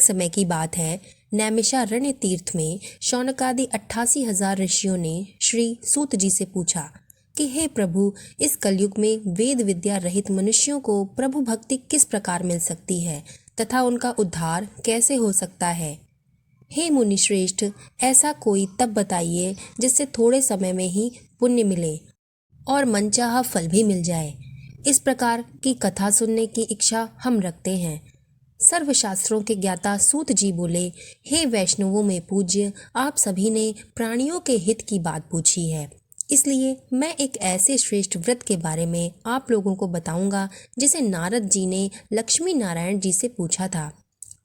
एक समय की बात है, नैमिषारण्य तीर्थ में शौनकादि 88,000 ऋषियों ने श्री सूत जी से पूछा कि हे प्रभु, इस कलयुग में वेद विद्या रहित मनुष्यों को प्रभु भक्ति किस प्रकार मिल सकती है तथा उनका उद्धार कैसे हो सकता है। हे मुनि श्रेष्ठ, ऐसा कोई तब बताइए जिससे थोड़े समय में ही पुण्य मिले और मनचाहा फल भी मिल जाए। इस प्रकार की कथा सुनने की इच्छा हम रखते हैं। सर्वशास्त्रों के ज्ञाता सूत जी बोले, हे वैष्णवों में पूज्य, आप सभी ने प्राणियों के हित की बात पूछी है, इसलिए मैं एक ऐसे श्रेष्ठ व्रत के बारे में आप लोगों को बताऊंगा जिसे नारद जी ने लक्ष्मी नारायण जी से पूछा था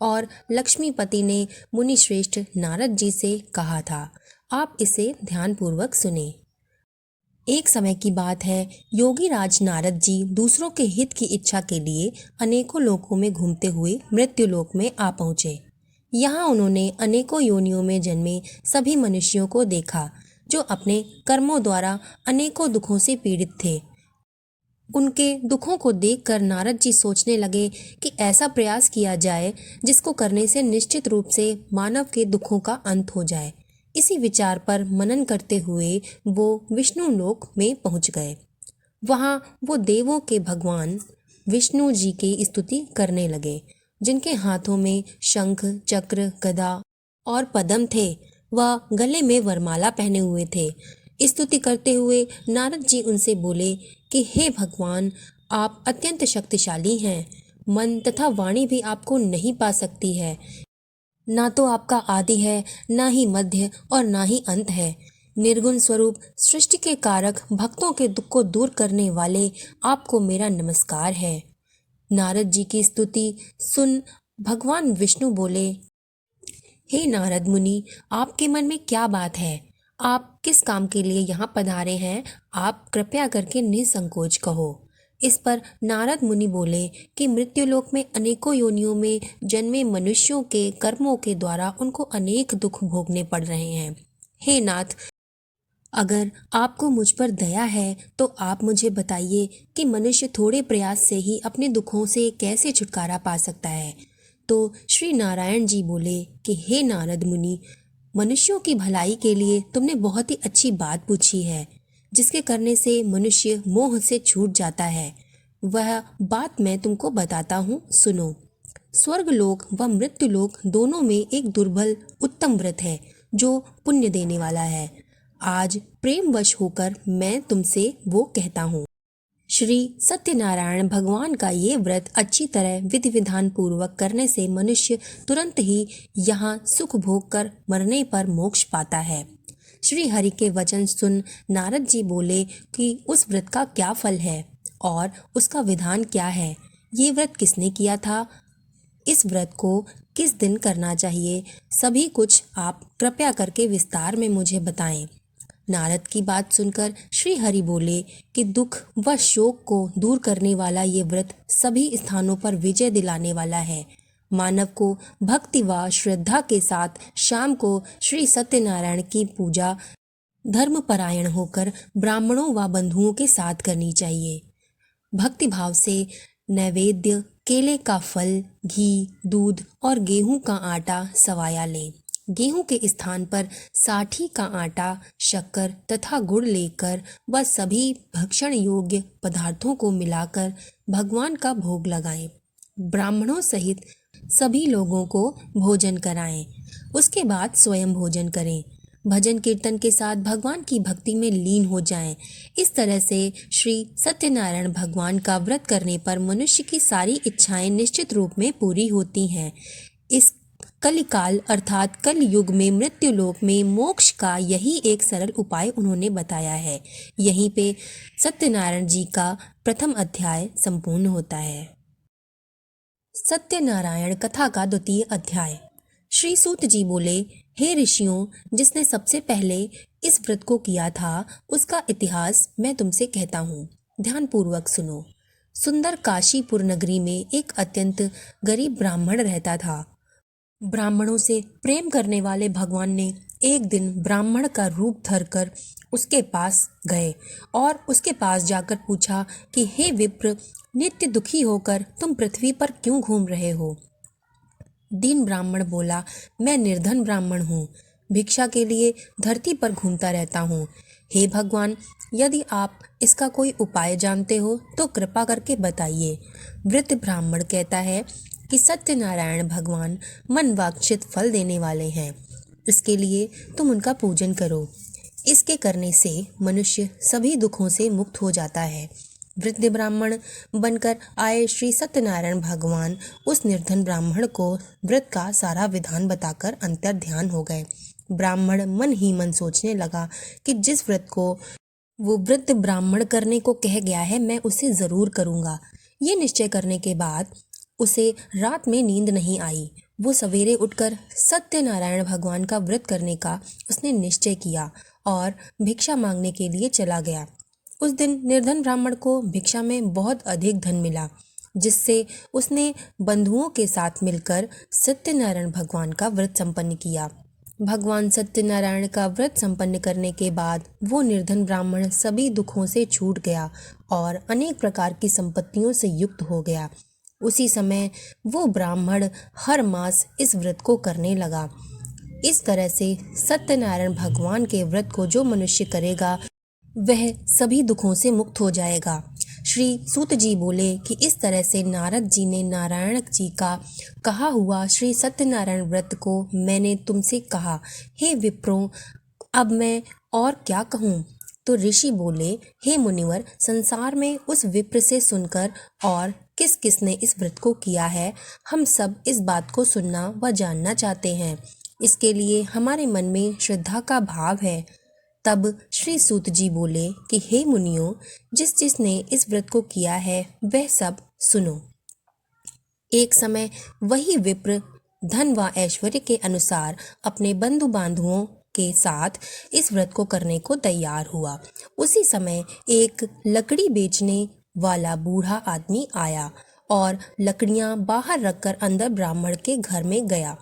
और लक्ष्मीपति ने मुनि श्रेष्ठ नारद जी से कहा था। आप इसे ध्यानपूर्वक सुने। एक समय की बात है, योगी राज नारद जी दूसरों के हित की इच्छा के लिए अनेकों लोकों में घूमते हुए मृत्युलोक में आ पहुँचे। यहाँ उन्होंने अनेकों योनियों में जन्मे सभी मनुष्यों को देखा जो अपने कर्मों द्वारा अनेकों दुखों से पीड़ित थे। उनके दुखों को देखकर नारद जी सोचने लगे कि ऐसा प्रयास किया जाए जिसको करने से निश्चित रूप से मानव के दुखों का अंत हो जाए। इसी विचार पर मनन करते हुए वो विष्णु लोक में पहुंच गए। वहां वो देवों के भगवान विष्णु जी की स्तुति करने लगे, जिनके हाथों में शंख, चक्र, गदा और पद्म थे। वह गले में वरमाला पहने हुए थे। स्तुति करते हुए नारद जी उनसे बोले कि हे भगवान, आप अत्यंत शक्तिशाली हैं। मन तथा वाणी भी आपको नहीं पा सकती है। ना तो आपका आदि है, ना ही मध्य और ना ही अंत है। निर्गुण स्वरूप, सृष्टि के कारक, भक्तों के दुख को दूर करने वाले आपको मेरा नमस्कार है। नारद जी की स्तुति सुन भगवान विष्णु बोले, हे नारद मुनि, आपके मन में क्या बात है? आप किस काम के लिए यहाँ पधारे हैं? आप कृपया करके निसंकोच कहो। इस पर नारद मुनि बोले कि मृत्युलोक में अनेकों योनियों में जन्मे मनुष्यों के कर्मों के द्वारा उनको अनेक दुख भोगने पड़ रहे हैं। हे नाथ, अगर आपको मुझ पर दया है तो आप मुझे बताइए कि मनुष्य थोड़े प्रयास से ही अपने दुखों से कैसे छुटकारा पा सकता है। तो श्री नारायण जी बोले कि हे नारद मुनि, मनुष्यों की भलाई के लिए तुमने बहुत ही अच्छी बात पूछी है, जिसके करने से मनुष्य मोह से छूट जाता है। वह बात मैं तुमको बताता हूँ, सुनो। स्वर्गलोक व मृत्युलोक दोनों में एक दुर्बल उत्तम व्रत है जो पुण्य देने वाला है। आज प्रेमवश होकर मैं तुमसे वो कहता हूँ। श्री सत्यनारायण भगवान का ये व्रत अच्छी तरह विधि विधान पूर्वक करने से मनुष्य तुरंत ही यहाँ सुख भोग कर मरने पर मोक्ष पाता है। श्री हरि के वचन सुन नारद जी बोले कि उस व्रत का क्या फल है और उसका विधान क्या है। ये व्रत किसने किया था? इस व्रत को किस दिन करना चाहिए? सभी कुछ आप कृपया करके विस्तार में मुझे बताएं। नारद की बात सुनकर श्री हरि बोले कि दुख व शोक को दूर करने वाला ये व्रत सभी स्थानों पर विजय दिलाने वाला है। मानव को भक्ति व श्रद्धा के साथ शाम को श्री सत्यनारायण की पूजा धर्मपरायण होकर ब्राह्मणों व बंधुओं के साथ करनी चाहिए। भक्ति भाव से नैवेद्य, केले का फल, घी, दूध और गेहूं का आटा सवाया लें। गेहूं के स्थान पर साठी का आटा, शक्कर तथा गुड़ लेकर वह सभी भक्षण योग्य पदार्थों को मिलाकर भगवान का भोग लगाएं। ब्राह्मणों सहित सभी लोगों को भोजन कराएं। उसके बाद स्वयं भोजन करें। भजन कीर्तन के साथ भगवान की भक्ति में लीन हो जाएं। इस तरह से श्री सत्यनारायण भगवान का व्रत करने पर मनुष्य की सारी इच्छाएं निश्चित रूप में पूरी होती हैं। इस कलिकाल अर्थात कल युग में मृत्युलोक में मोक्ष का यही एक सरल उपाय उन्होंने बताया है। यहीं पे सत्यनारायण जी का प्रथम अध्याय संपूर्ण होता है। सत्यनारायण कथा का द्वितीय अध्याय। श्री सूत जी बोले, हे ऋषियों, जिसने सबसे पहले इस व्रत को किया था उसका इतिहास मैं तुमसे कहता हूँ। ध्यान पूर्वक सुनो। सुंदर काशीपुर नगरी में एक अत्यंत गरीब ब्राह्मण रहता था। ब्राह्मणों से प्रेम करने वाले भगवान ने एक दिन ब्राह्मण का रूप धरकर उसके पास गए और उसके पास जाकर पूछा कि हे विप्र, नित्य दुखी होकर तुम पृथ्वी पर क्यों घूम रहे हो? दीन ब्राह्मण बोला, मैं निर्धन ब्राह्मण हूँ, भिक्षा के लिए धरती पर घूमता रहता हूँ। हे भगवान, यदि आप इसका कोई उपाय जानते हो तो कृपा करके बताइए। वृद्ध ब्राह्मण कहता है कि सत्यनारायण भगवान मन वांछित फल देने वाले हैं, इसके लिए तुम उनका पूजन करो। इसके करने से मनुष्य सभी दुखों से मुक्त हो जाता है। वृद्ध ब्राह्मण बनकर आए श्री सत्यनारायण भगवान उस निर्धन ब्राह्मण को व्रत का सारा विधान बताकर अंतर ध्यान हो गए। ब्राह्मण मन ही मन सोचने लगा कि जिस व्रत को वो वृद्ध ब्राह्मण करने को कह गया है, मैं उसे जरूर करूँगा। ये निश्चय करने के बाद उसे रात में नींद नहीं आई। वो सवेरे उठकर सत्यनारायण भगवान का व्रत करने का उसने निश्चय किया और भिक्षा मांगने के लिए चला गया। उस दिन निर्धन ब्राह्मण को भिक्षा में बहुत अधिक धन मिला, जिससे उसने बंधुओं के साथ मिलकर सत्यनारायण भगवान का व्रत संपन्न किया। भगवान सत्यनारायण का व्रत संपन्न करने के बाद वो निर्धन ब्राह्मण सभी दुखों से छूट गया और अनेक प्रकार की संपत्तियों से युक्त हो गया। उसी समय वो ब्राह्मण हर मास इस व्रत को करने लगा। इस तरह से सत्यनारायण भगवान के व्रत को जो मनुष्य करेगा वह सभी दुखों से मुक्त हो जाएगा। श्री सूत जी बोले कि इस तरह से नारद जी ने नारायण जी का कहा हुआ श्री सत्यनारायण व्रत को मैंने तुमसे कहा। हे विप्रों, अब मैं और क्या कहूँ। तो ऋषि बोले, हे मुनिवर, संसार में उस विप्र से सुनकर और किस किसने इस व्रत को किया है, हम सब इस बात को सुनना व जानना चाहते हैं। इसके लिए हमारे मन में श्रद्धा का भाव है। तब श्री सूत जी बोले कि हे मुनियों, जिस जिसने इस व्रत को किया है वह सब सुनो। एक समय वही विप्र धन व ऐश्वर्य के अनुसार अपने बंधु बांधुओं के साथ इस व्रत को करने को तैयार हुआ। उसी समय एक लकड़ी बेचने वाला बूढ़ा आदमी आया और लकड़ियां बाहर रखकर अंदर ब्राह्मण के घर में गया।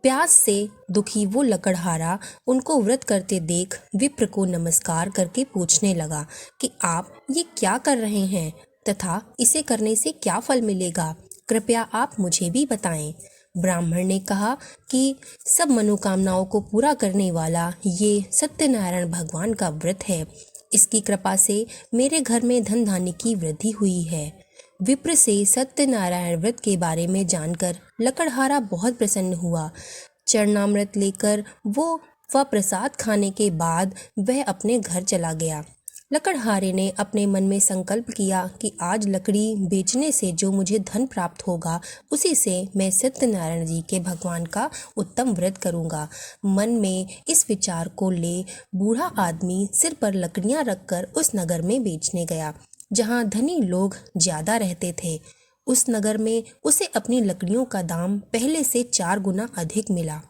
प्यास से दुखी वो लकड़हारा उनको व्रत करते देख विप्र को नमस्कार करके पूछने लगा कि आप ये क्या कर रहे हैं तथा इसे करने से क्या फल मिलेगा, कृपया आप मुझे भी बताएं। ब्राह्मण ने कहा कि सब मनोकामनाओं को पूरा करने वाला ये सत्यनारायण भगवान का व्रत है। इसकी कृपा से मेरे घर में धन धान्य की वृद्धि हुई है। विप्र से सत्यनारायण व्रत के बारे में जानकर लकड़हारा बहुत प्रसन्न हुआ। चरणामृत लेकर वो व प्रसाद खाने के बाद वह अपने घर चला गया। लकड़हारे ने अपने मन में संकल्प किया कि आज लकड़ी बेचने से जो मुझे धन प्राप्त होगा उसी से मैं सत्यनारायण जी के भगवान का उत्तम व्रत करूंगा। मन में इस विचार को ले बूढ़ा आदमी सिर पर लकड़ियां रखकर उस नगर में बेचने गया जहां धनी लोग ज्यादा रहते थे। उस नगर में उसे अपनी लकड़ियों का दाम पहले से 4 गुना अधिक मिला।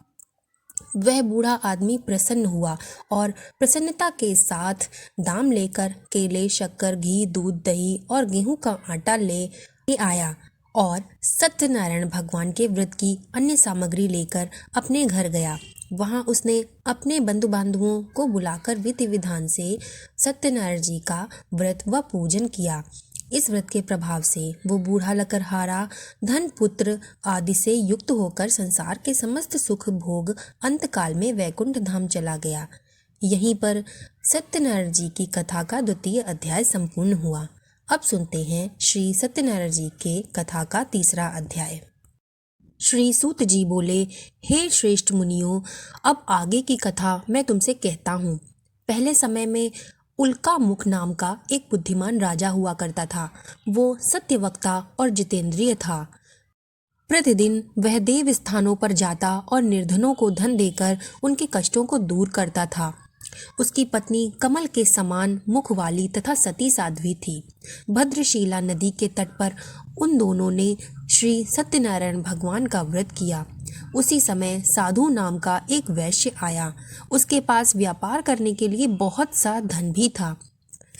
वह बूढ़ा आदमी प्रसन्न हुआ और प्रसन्नता के साथ दाम लेकर केले, शक्कर, घी, दूध, दही और गेहूं का आटा ले आया और सत्यनारायण भगवान के व्रत की अन्य सामग्री लेकर अपने घर गया। वहां उसने अपने बंधु बांधवों को बुलाकर विधि विधान से सत्यनारायण जी का व्रत व पूजन किया। इस व्रत के प्रभाव से वो बूढ़ा लकड़हारा धन, पुत्र आदि से युक्त होकर संसार के समस्त सुख भोग अंतकाल में वैकुंठ धाम चला गया। यहीं पर सत्यनारायण जी की कथा का 2वां अध्याय संपूर्ण हुआ। अब सुनते हैं श्री सत्यनारायण जी के कथा का 3रा अध्याय। श्री सूत जी बोले, हे श्रेष्ठ मुनियों, अब आगे की कथा मैं तुमसे कहता हूँ। पहले समय में उल्का मुख नाम का एक बुद्धिमान राजा हुआ करता था। वो सत्यवक्ता और जितेंद्रिय था। प्रतिदिन वह देव स्थानों पर जाता और निर्धनों को धन देकर उनके कष्टों को दूर करता था। उसकी पत्नी कमल के समान मुख वाली तथा सती साध्वी थी। भद्रशीला नदी के तट पर उन दोनों ने श्री सत्यनारायण भगवान का व्रत किया। उसी समय साधु नाम का एक वैश्य आया। उसके पास व्यापार करने के लिए बहुत सा धन भी था।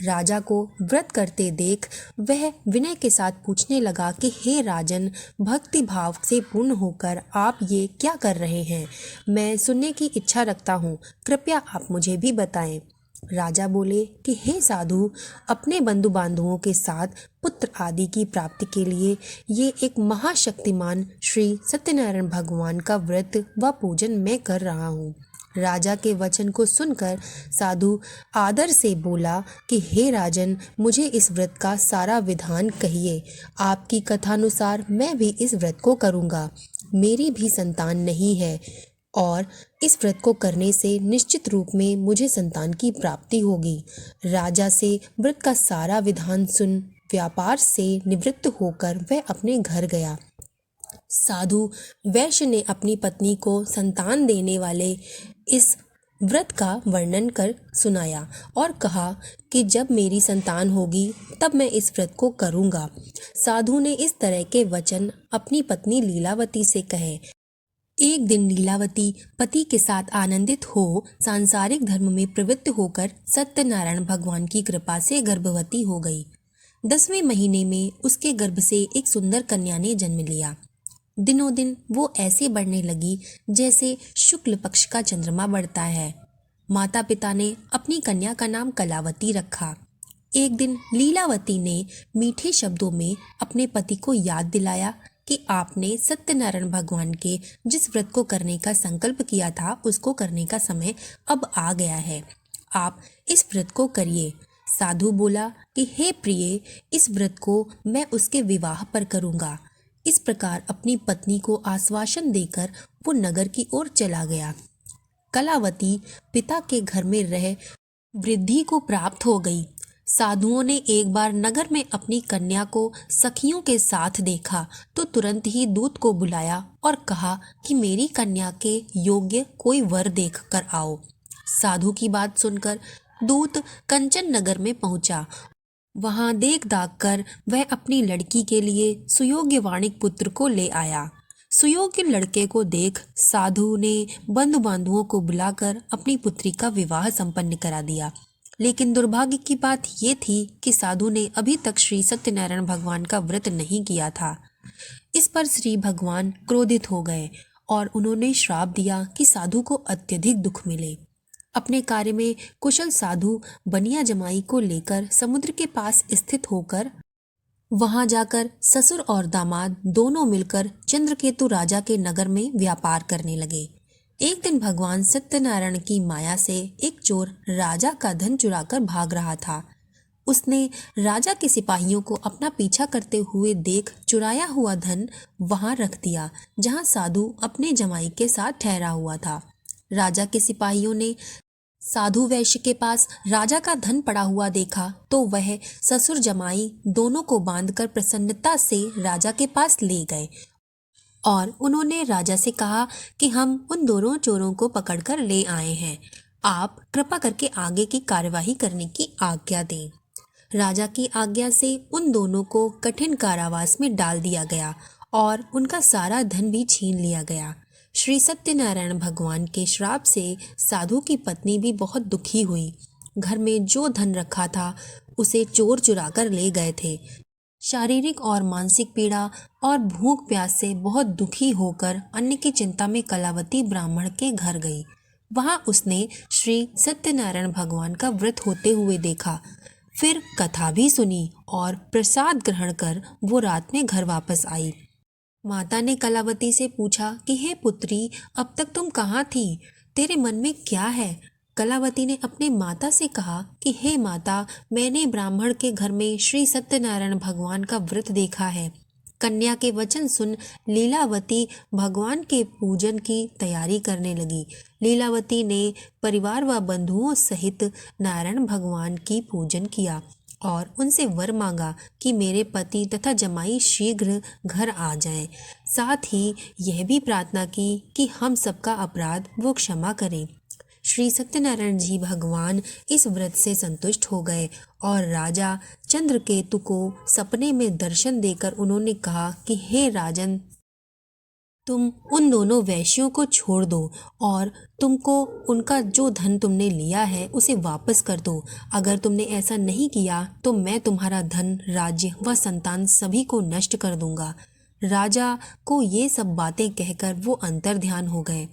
राजा को व्रत करते देख वह विनय के साथ पूछने लगा कि हे राजन, भक्ति भाव से पूर्ण होकर आप ये क्या कर रहे हैं? मैं सुनने की इच्छा रखता हूँ, कृपया आप मुझे भी बताएं। राजा बोले कि हे साधु, अपने बंधु बांधवों के साथ पुत्र आदि की प्राप्ति के लिए ये एक महाशक्तिमान श्री सत्यनारायण भगवान का व्रत व पूजन मैं कर रहा हूँ। राजा के वचन को सुनकर साधु आदर से बोला कि हे राजन, मुझे इस व्रत का सारा विधान कहिए। आपकी कथानुसार मैं भी इस व्रत को करूँगा। मेरी भी संतान नहीं है और इस व्रत को करने से निश्चित रूप में मुझे संतान की प्राप्ति होगी। राजा से व्रत का सारा विधान सुन व्यापार से निवृत्त होकर वह अपने घर गया। साधु वैश्य ने अपनी पत्नी को संतान देने वाले इस व्रत का वर्णन कर सुनाया और कहा कि जब मेरी संतान होगी तब मैं इस व्रत को करूँगा। साधु ने इस तरह के वचन अपनी पत्नी लीलावती से कहे। एक दिन लीलावती पति के साथ आनंदित हो सांसारिक धर्म में प्रवृत्त होकर सत्यनारायण भगवान की कृपा से गर्भवती हो गई। 10वें महीने में उसके गर्भ से एक सुंदर कन्या ने जन्म लिया। दिनों दिन वो ऐसे बढ़ने लगी जैसे शुक्ल पक्ष का चंद्रमा बढ़ता है। माता पिता ने अपनी कन्या का नाम कलावती रखा। एक दिन लीलावती ने मीठे शब्दों में अपने पति को याद दिलाया कि आपने सत्यनारायण भगवान के जिस व्रत को करने का संकल्प किया था उसको करने का समय अब आ गया है। आप इस व्रत को करिए। साधु बोला कि हे प्रिय, इस व्रत को मैं उसके विवाह पर करूँगा। इस प्रकार अपनी पत्नी को आश्वासन देकर वो नगर की ओर चला गया। कलावती पिता के घर में रह वृद्धि को प्राप्त हो गई। साधुओं ने एक बार नगर में अपनी कन्या को सखियों के साथ देखा तो तुरंत ही दूत को बुलाया और कहा कि मेरी कन्या के योग्य कोई वर देख कर आओ। साधु की बात सुनकर दूत कंचन नगर में पहुंचा। वहां देख दाख कर वह अपनी लड़की के लिए सुयोग्य वाणिक पुत्र को ले आया। सुयोग्य लड़के को देख साधु ने बंधु बांधुओं को बुलाकर अपनी पुत्री का विवाह संपन्न करा दिया। लेकिन दुर्भाग्य की बात ये थी कि साधु ने अभी तक श्री सत्यनारायण भगवान का व्रत नहीं किया था। इस पर श्री भगवान क्रोधित हो गए और उन्होंने श्राप दिया कि साधु को अत्यधिक दुख मिले। अपने कार्य में कुशल साधु बनिया जमाई को लेकर समुद्र के पास स्थित होकर वहां जाकर ससुर और दामाद दोनों मिलकर चंद्रकेतु राजा के नगर में व्यापार करने लगे। एक दिन भगवान सत्यनारायण की माया से एक चोर राजा का धन चुराकर भाग रहा था। उसने राजा के सिपाहियों को अपना पीछा करते हुए देख चुराया हुआ धन वहां रख दिया जहां साधु अपने जमाई के साथ ठहरा हुआ था। राजा के सिपाहियों ने साधु वैश्य के पास राजा का धन पड़ा हुआ देखा तो वह ससुर जमाई दोनों को बांधकर प्रसन्नता से राजा के पास ले गए और उन्होंने राजा से कहा कि हम उन दोनों चोरों को पकड़कर ले आए हैं, आप कृपा करके आगे की कार्यवाही करने की आज्ञा दें। राजा की आज्ञा से उन दोनों को कठिन कारावास में डाल दिया गया और उनका सारा धन भी छीन लिया गया। श्री सत्यनारायण भगवान के श्राप से साधु की पत्नी भी बहुत दुखी हुई। घर में जो धन रखा था उसे चोर चुरा कर ले गए थे। शारीरिक और मानसिक पीड़ा और भूख प्यास से बहुत दुखी होकर अन्न की चिंता में कलावती ब्राह्मण के घर गई। वहां उसने श्री सत्यनारायण भगवान का व्रत होते हुए देखा। फिर कथा भी सुनी और प्रसाद ग्रहण कर वो रात में घर वापस आई। माता ने कलावती से पूछा कि हे पुत्री, अब तक तुम कहाँ थी? तेरे मन में क्या है? कलावती ने अपने माता से कहा कि हे माता, मैंने ब्राह्मण के घर में श्री सत्यनारायण भगवान का व्रत देखा है। कन्या के वचन सुन लीलावती भगवान के पूजन की तैयारी करने लगी। लीलावती ने परिवार व बंधुओं सहित नारायण भगवान की पूजन किया और उनसे वर मांगा कि मेरे पति तथा जमाई शीघ्र घर आ जाएं। साथ ही यह भी प्रार्थना की कि हम सबका अपराध वो क्षमा करें। श्री सत्यनारायण जी भगवान इस व्रत से संतुष्ट हो गए और राजा चंद्रकेतु को सपने में दर्शन देकर उन्होंने कहा कि हे राजन, तुम उन दोनों वैश्यों को छोड़ दो और तुमको उनका जो धन तुमने लिया है उसे वापस कर दो। अगर तुमने ऐसा नहीं किया तो मैं तुम्हारा धन, राज्य व संतान सभी को नष्ट कर दूंगा। राजा को ये सब बातें कहकर वो अंतर्ध्यान हो गए।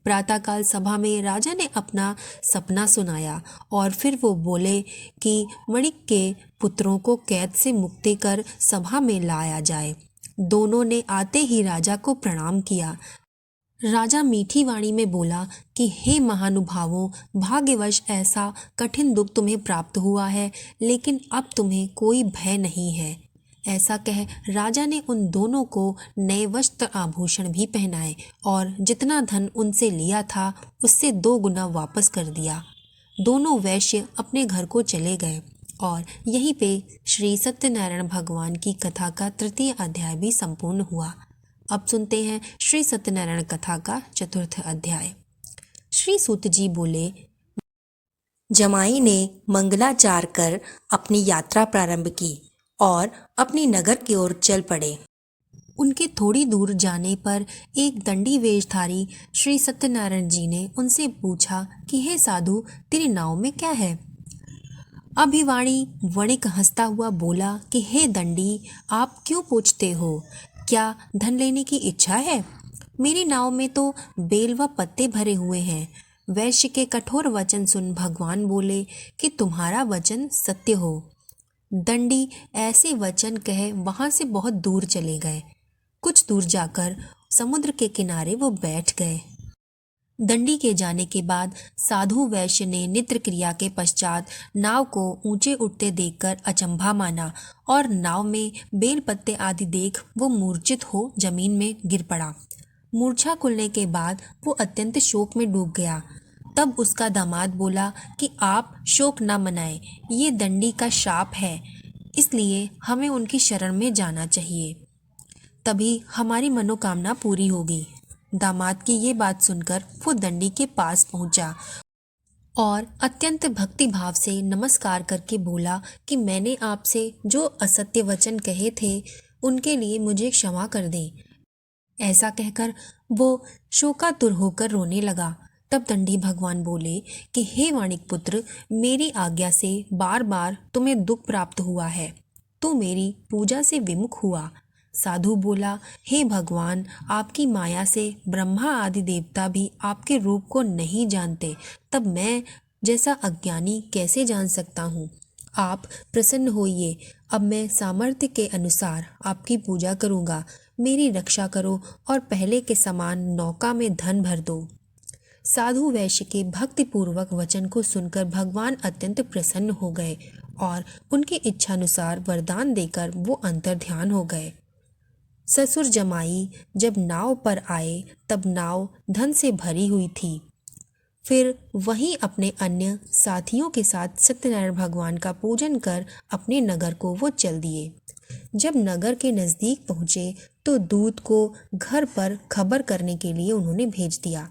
प्रातःकाल सभा में राजा ने अपना सपना सुनाया और फिर वो बोले कि वणिक के पुत्रों को कैद से मुक्ति कर सभा में लाया जाए। दोनों ने आते ही राजा को प्रणाम किया। राजा मीठी वाणी में बोला कि हे महानुभावों, भाग्यवश ऐसा कठिन दुख तुम्हें प्राप्त हुआ है, लेकिन अब तुम्हें कोई भय नहीं है। ऐसा कह राजा ने उन दोनों को नए वस्त्र आभूषण भी पहनाए और जितना धन उनसे लिया था उससे 2 गुना वापस कर दिया। दोनों वैश्य अपने घर को चले गए और यहीं पे श्री सत्यनारायण भगवान की कथा का 3य अध्याय भी संपूर्ण हुआ। अब सुनते हैं श्री सत्यनारायण कथा का 4th अध्याय। श्री सूत जी बोले, जमाई ने मंगलाचार कर अपनी यात्रा प्रारंभ की और अपनी नगर की ओर चल पड़े। उनके थोड़ी दूर जाने पर एक दंडी वेशधारी श्री सत्यनारायण जी ने उनसे पूछा कि हे साधु, तेरी नाव में क्या है? अभिवाणी वणिक हंसता हुआ बोला कि हे दंडी, आप क्यों पूछते हो? क्या धन लेने की इच्छा है? मेरी नाव में तो बेल व पत्ते भरे हुए हैं। वैश्य के कठोर वचन सुन भगवान बोले कि तुम्हारा वचन सत्य हो। दंडी ऐसे वचन कहे वहां से बहुत दूर चले गए। कुछ दूर जाकर समुद्र के किनारे वो बैठ गए। दंडी के जाने के बाद साधु वैश्य ने नित्र क्रिया के पश्चात नाव को ऊंचे उठते देखकर अचंभा माना और नाव में बेल पत्ते आदि देख वो मूर्छित हो जमीन में गिर पड़ा। मूर्छा खुलने के बाद वो अत्यंत शोक में डूब गया। तब उसका दामाद बोला कि आप शोक न मनाएं, ये दंडी का शाप है, इसलिए हमें उनकी शरण में जाना चाहिए, तभी हमारी मनोकामना पूरी होगी। दामाद की ये बात सुनकर वो दंडी के पास पहुंचा और अत्यंत भक्ति भाव से नमस्कार करके बोला कि मैंने आपसे जो असत्य वचन कहे थे उनके लिए मुझे क्षमा कर दें। ऐसा कहकर वो शोकातुर होकर रोने लगा। तब दंडी भगवान बोले कि हे वाणिक पुत्र, मेरी आज्ञा से बार बार तुम्हें दुख प्राप्त हुआ है, तू मेरी पूजा से विमुख हुआ। साधु बोला, हे भगवान, आपकी माया से ब्रह्मा आदि देवता भी आपके रूप को नहीं जानते, तब मैं जैसा अज्ञानी कैसे जान सकता हूँ। आप प्रसन्न होइए, अब मैं सामर्थ्य के अनुसार आपकी पूजा करूँगा। मेरी रक्षा करो और पहले के समान नौका में धन भर दो। साधु वैश्य के भक्तिपूर्वक वचन को सुनकर भगवान अत्यंत प्रसन्न हो गए और उनकी इच्छानुसार वरदान देकर वो अंतर्ध्यान हो गए। ससुर जमाई जब नाव पर आए तब नाव धन से भरी हुई थी। फिर वहीं अपने अन्य साथियों के साथ सत्यनारायण भगवान का पूजन कर अपने नगर को वो चल दिए। जब नगर के नज़दीक पहुँचे तो दूत को घर पर खबर करने के लिए उन्होंने भेज दिया।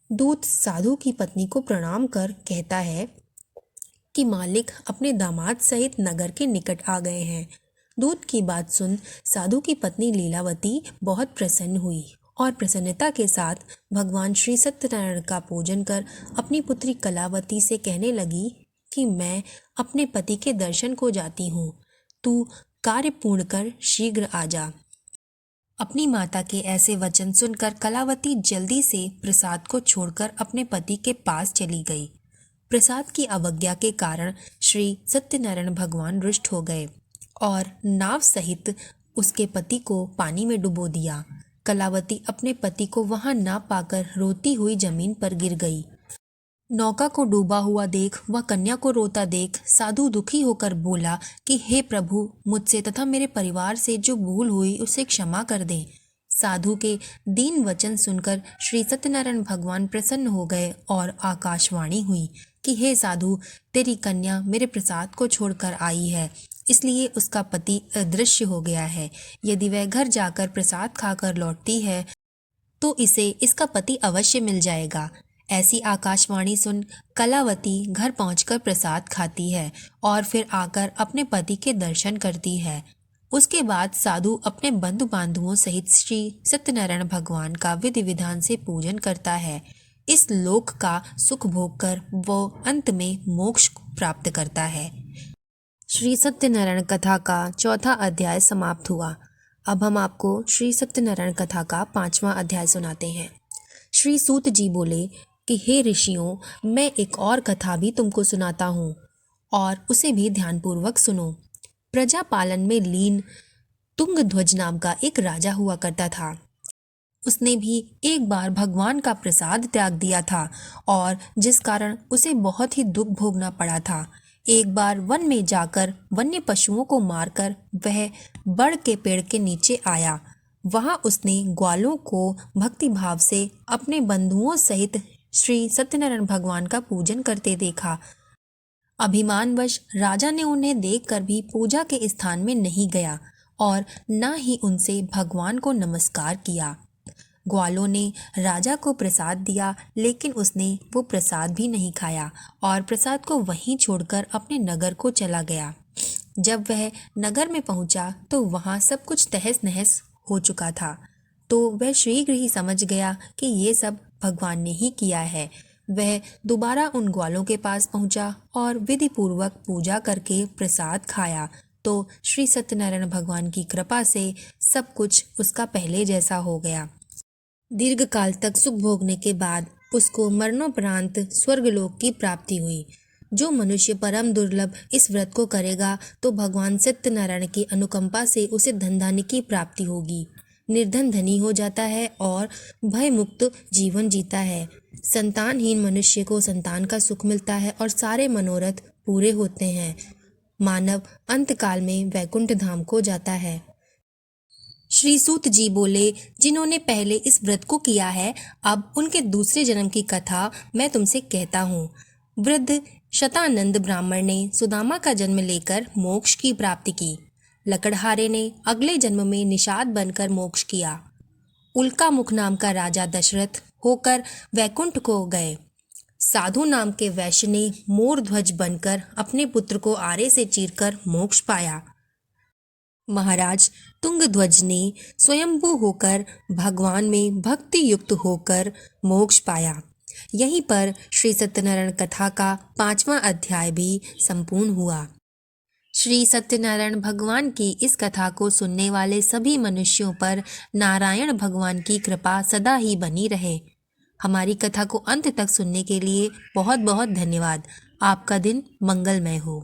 दूत साधु की पत्नी को प्रणाम कर कहता है कि मालिक अपने दामाद सहित नगर के निकट आ गए हैं। दूत की बात सुन साधु की पत्नी लीलावती बहुत प्रसन्न हुई और प्रसन्नता के साथ भगवान श्री सत्यनारायण का पूजन कर अपनी पुत्री कलावती से कहने लगी कि मैं अपने पति के दर्शन को जाती हूँ, तू कार्य पूर्ण कर शीघ्र आ जा। अपनी माता के ऐसे वचन सुनकर कलावती जल्दी से प्रसाद को छोड़कर अपने पति के पास चली गई। प्रसाद की अवज्ञा के कारण श्री सत्यनारायण भगवान रुष्ट हो गए और नाव सहित उसके पति को पानी में डुबो दिया। कलावती अपने पति को वहां ना पाकर रोती हुई जमीन पर गिर गई। नौका को डूबा हुआ देख वह कन्या को रोता देख साधु दुखी होकर बोला कि हे प्रभु, मुझसे तथा मेरे परिवार से जो भूल हुई उसे क्षमा कर दें। साधु के दीन वचन सुनकर श्री सत्यनारायण भगवान प्रसन्न हो गए और आकाशवाणी हुई कि हे साधु, तेरी कन्या मेरे प्रसाद को छोड़कर आई है, इसलिए उसका पति अदृश्य हो गया है। यदि वह घर जाकर प्रसाद खाकर लौटती है तो इसे इसका पति अवश्य मिल जाएगा। ऐसी आकाशवाणी सुन कलावती घर पहुंचकर प्रसाद खाती है और फिर आकर अपने पति के दर्शन करती है। उसके बाद साधु अपने बंधु बांधुओं सहित श्री सत्यनारायण भगवान का विधि विधान से पूजन करता है। इस लोक का सुख भोग कर वो अंत में मोक्ष प्राप्त करता है। श्री सत्यनारायण कथा का 4था अध्याय समाप्त हुआ। अब हम आपको श्री सत्यनारायण कथा का 5वां अध्याय सुनाते हैं। श्री सूत जी बोले कि हे ऋषियों, मैं एक और कथा भी तुमको सुनाता हूँ और उसे भी ध्यानपूर्वक सुनो। प्रजा पालन में लीन तुंगध्वज नाम का एक राजा हुआ करता था। उसने भी एक बार भगवान का प्रसाद त्याग दिया था और जिस कारण उसे बहुत ही दुख भोगना पड़ा था। एक बार वन में जाकर वन्य पशुओं को मारकर वह बड़ के पेड़ के नीचे आया। वहां उसने ग्वालों को भक्ति भाव से अपने बंधुओं सहित श्री सत्यनारायण भगवान का पूजन करते देखा। अभिमानवश राजा ने उन्हें देखकर भी पूजा के स्थान में नहीं गया और न ही उनसे भगवान को नमस्कार किया। ग्वालों ने राजा को प्रसाद दिया, लेकिन उसने वो प्रसाद भी नहीं खाया और प्रसाद को वहीं छोड़कर अपने नगर को चला गया। जब वह नगर में पहुंचा तो वहां सब कुछ तहस नहस हो चुका था। तो वह शीघ्र ही समझ गया कि ये सब भगवान ने ही किया है। वह दोबारा उन ग्वालों के पास पहुंचा और विधि पूर्वक पूजा करके प्रसाद खाया। तो श्री सत्यनारायण भगवान की कृपा से सब कुछ उसका पहले जैसा हो गया। दीर्घ काल तक सुख भोगने के बाद उसको मरणोपरांत स्वर्गलोक की प्राप्ति हुई। जो मनुष्य परम दुर्लभ इस व्रत को करेगा तो भगवान सत्यनारायण की अनुकंपा से उसे धन धान्य की प्राप्ति होगी। निर्धन धनी हो जाता है और भय मुक्त जीवन जीता है। संतानहीन मनुष्य को संतान का सुख मिलता है और सारे मनोरथ पूरे होते हैं। मानव अंतकाल में वैकुंठ धाम को जाता है। श्री सूत जी बोले, जिन्होंने पहले इस व्रत को किया है, अब उनके दूसरे जन्म की कथा मैं तुमसे कहता हूँ। वृद्ध शतानंद ब्राह्मण ने सुदामा का जन्म लेकर मोक्ष की प्राप्ति की। लकड़हारे ने अगले जन्म में निषाद बनकर मोक्ष किया। उल्का मुख नाम का राजा दशरथ होकर वैकुंठ को गए। साधु नाम के वैश्य ने मोर ध्वज बनकर अपने पुत्र को आरे से चीरकर मोक्ष पाया। महाराज तुंगध्वज ने स्वयंभू होकर भगवान में भक्ति युक्त होकर मोक्ष पाया। यहीं पर श्री सत्यनारायण कथा का 5वां अध्याय भी संपूर्ण हुआ। श्री सत्यनारायण भगवान की इस कथा को सुनने वाले सभी मनुष्यों पर नारायण भगवान की कृपा सदा ही बनी रहे। हमारी कथा को अंत तक सुनने के लिए बहुत बहुत धन्यवाद। आपका दिन मंगलमय हो।